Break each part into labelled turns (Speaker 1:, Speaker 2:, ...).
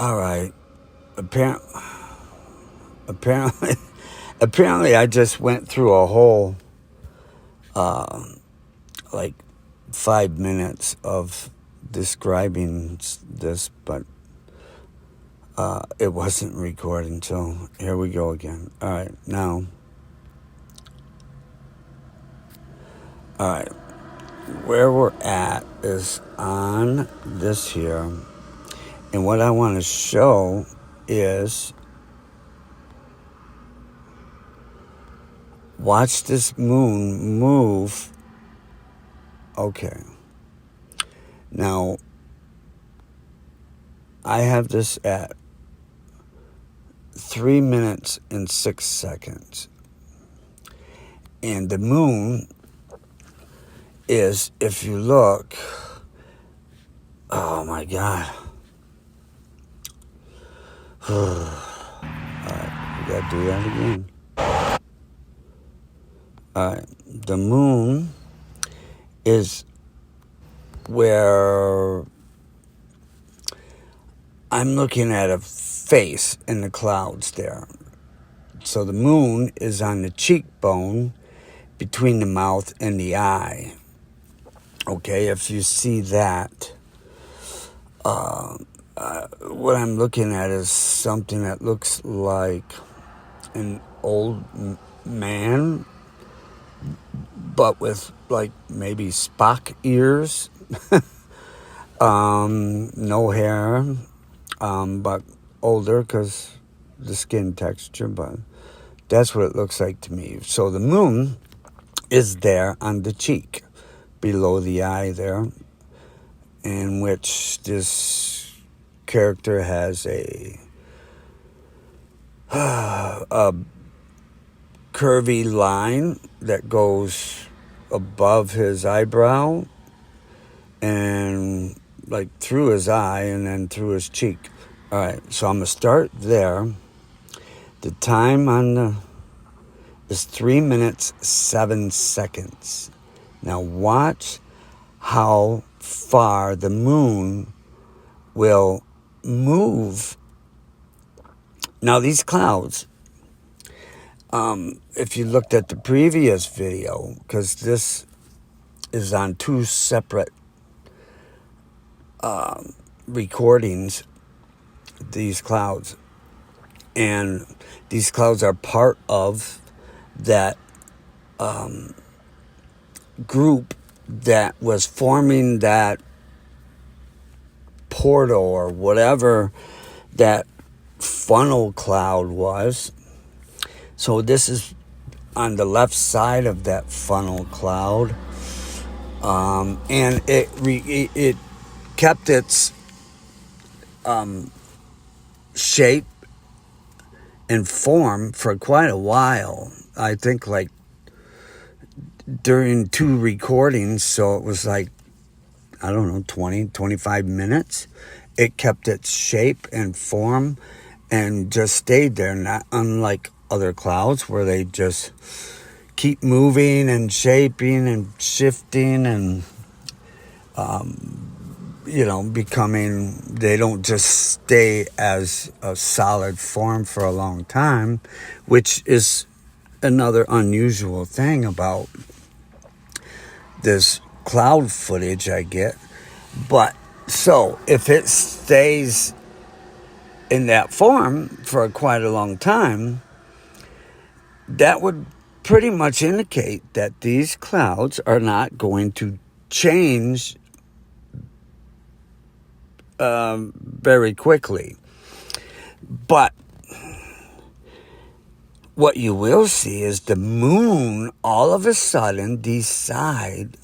Speaker 1: All right. Apparently, apparently, apparently, I just went through a whole like 5 minutes of describing this, but it wasn't recording. So here we go again. All right, now. All right, where we're at is on this here, and what I want to show is watch this moon move. Okay. Now, I have this at 3 minutes and 6 seconds. And the moon is, if you look, oh my God. Alright, we gotta do that again. Alright, the moon is where I'm looking at a face in the clouds there. So the moon is on the cheekbone between the mouth and the eye. Okay, if you see that, what I'm looking at is something that looks like an old man, but with like maybe Spock ears, no hair, but older because the skin texture, but that's what it looks like to me. So the moon is there on the cheek, below the eye there, in which this character has a curvy line that goes above his eyebrow and like through his eye and then through his cheek. All right, so I'm going to start there. The time on is 3 minutes, 7 seconds. Now watch how far the moon will move. Now these clouds, if you looked at the previous video, because this is on two separate recordings, these clouds, and these clouds are part of that group that was forming that portal or whatever that funnel cloud was. So this is on the left side of that funnel cloud, and it kept its shape and form for quite a while. I think like during 2 recordings, so it was like, I don't know, 20, 25 minutes. It kept its shape and form and just stayed there, not unlike other clouds where they just keep moving and shaping and shifting and, becoming, they don't just stay as a solid form for a long time, which is another unusual thing about this cloud footage I get. But so if it stays in that form for quite a long time, that would pretty much indicate that these clouds are not going to change very quickly. But what you will see is the moon all of a sudden decide,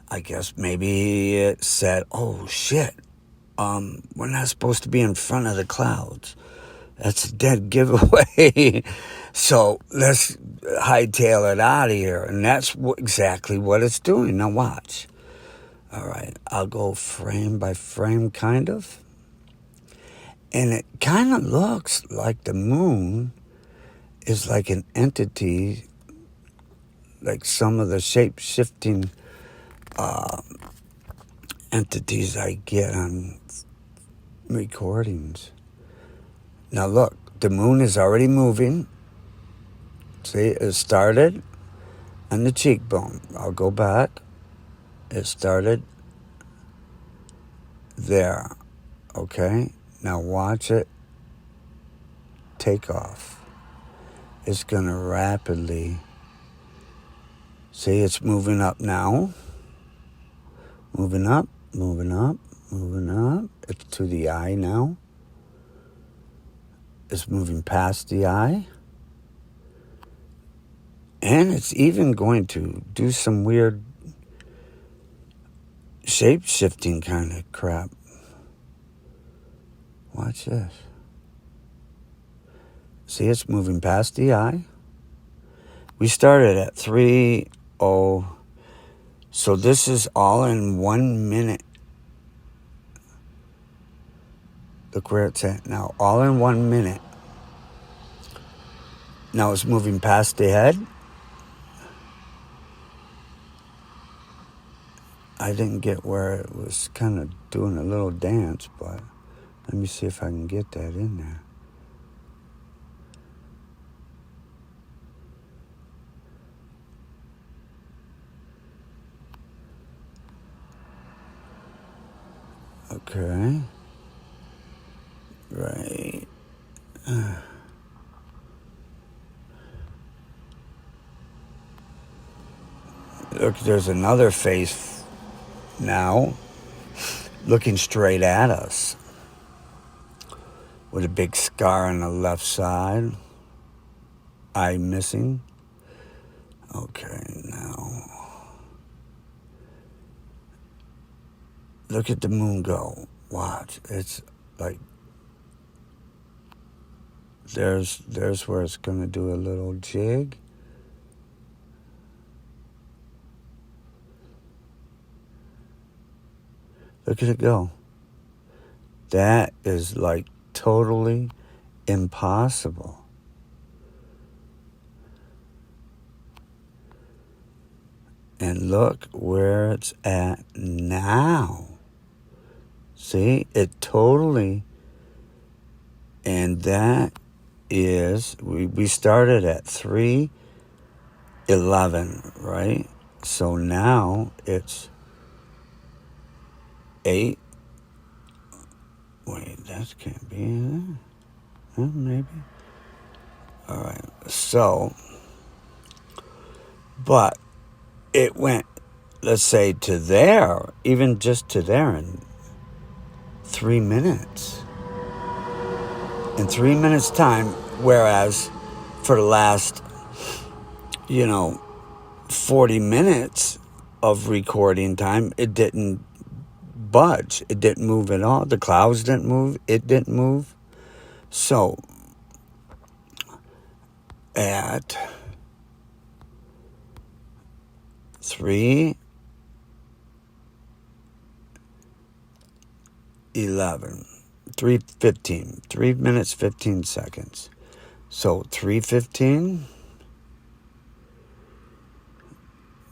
Speaker 1: I guess maybe it said, oh shit, we're not supposed to be in front of the clouds. That's a dead giveaway. So let's hightail it out of here. And that's exactly what it's doing. Now watch. All right, I'll go frame by frame kind of. And it kind of looks like the moon is like an entity, like some of the shape-shifting entities I get on recordings. Now look, the moon is already moving. See, it started on the cheekbone. I'll go back. It started there. Okay? Now watch it take off. It's going to rapidly... See, it's moving up now. Moving up, moving up, moving up. It's to the eye now. It's moving past the eye. And it's even going to do some weird shape-shifting kind of crap. Watch this. See, it's moving past the eye. We started at 3:00. So this is all in 1 minute. Look where it's at now. All in 1 minute. Now it's moving past the head. I didn't get where it was kind of doing a little dance, but let me see if I can get that in there. Okay. Right. Look, there's another face now looking straight at us with a big scar on the left side. Eye missing. Okay, now look at the moon go. Watch. It's like there's where it's going to do a little jig. Look at it go. That is like totally impossible. And look where it's at now. See, it totally, and that is, we started at 3:11, right? So now it's 8. Wait, that can't be it. Maybe. All right. So, but it went, let's say, to there, even just to there in 3 minutes. In 3 minutes' time, whereas for the last, 40 minutes of recording time, it didn't budge. It didn't move at all. The clouds didn't move. It didn't move. So, at 3:15, 3 minutes, 15 seconds. So 3:15,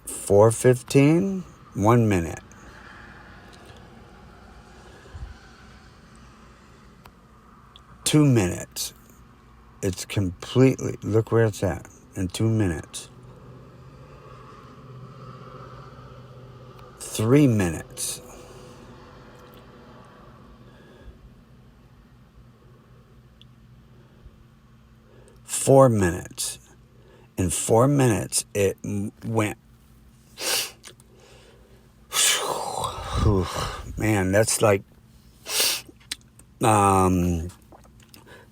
Speaker 1: 4:15, 1 minute. Two minutes. It's completely, look where it's at in 2 minutes. 3 minutes. 4 minutes. In 4 minutes, it went. Man, that's like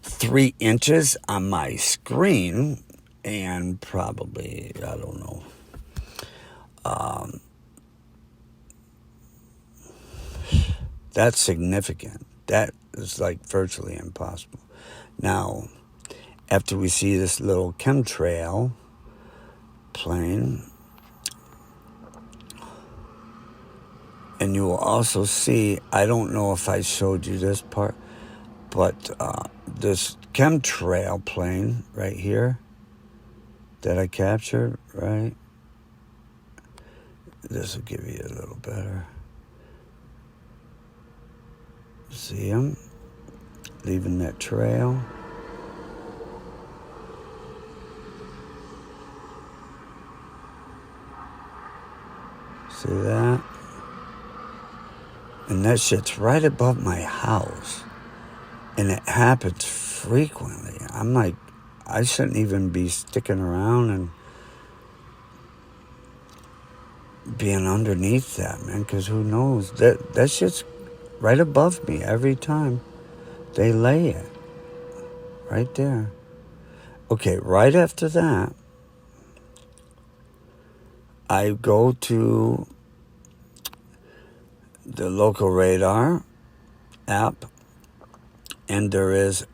Speaker 1: 3 inches on my screen, and probably, I don't know, that's significant. That is like virtually impossible. Now, after we see this little chemtrail plane, and you will also see, I don't know if I showed you this part, but this chemtrail plane right here that I captured, right? This will give you a little better. See him? leaving that trail. See that? And that shit's right above my house. And it happens frequently. I'm like, I shouldn't even be sticking around and being underneath that, man, because who knows? That shit's right above me every time they lay it. Right there. Okay, right after that, I go to the local radar app, and there is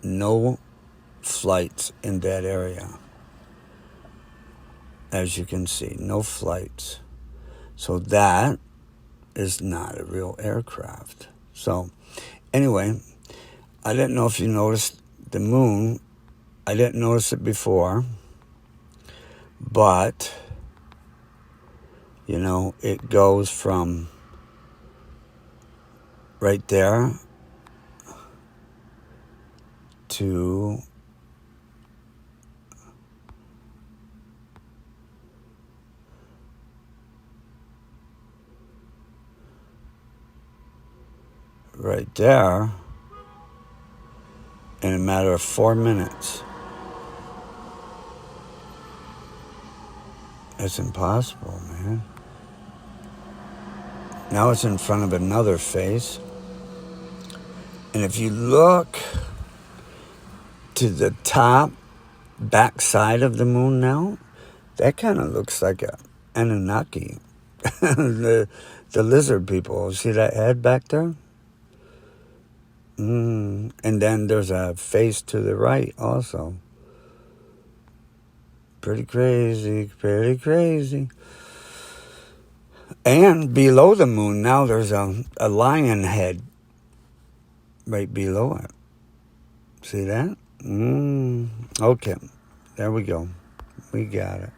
Speaker 1: no flights in that area. As you can see, no flights. So that is not a real aircraft. So anyway, I didn't know if you noticed the moon. I didn't notice it before, but you know, it goes from right there to right there in a matter of 4 minutes. It's impossible, man. Now it's in front of another face. And if you look to the top back side of the moon now, that kind of looks like a Anunnaki. the lizard people. See that head back there? And then there's a face to the right also. Pretty crazy, pretty crazy. And below the moon now there's a lion head right below it. See that? Okay, there we go. We got it.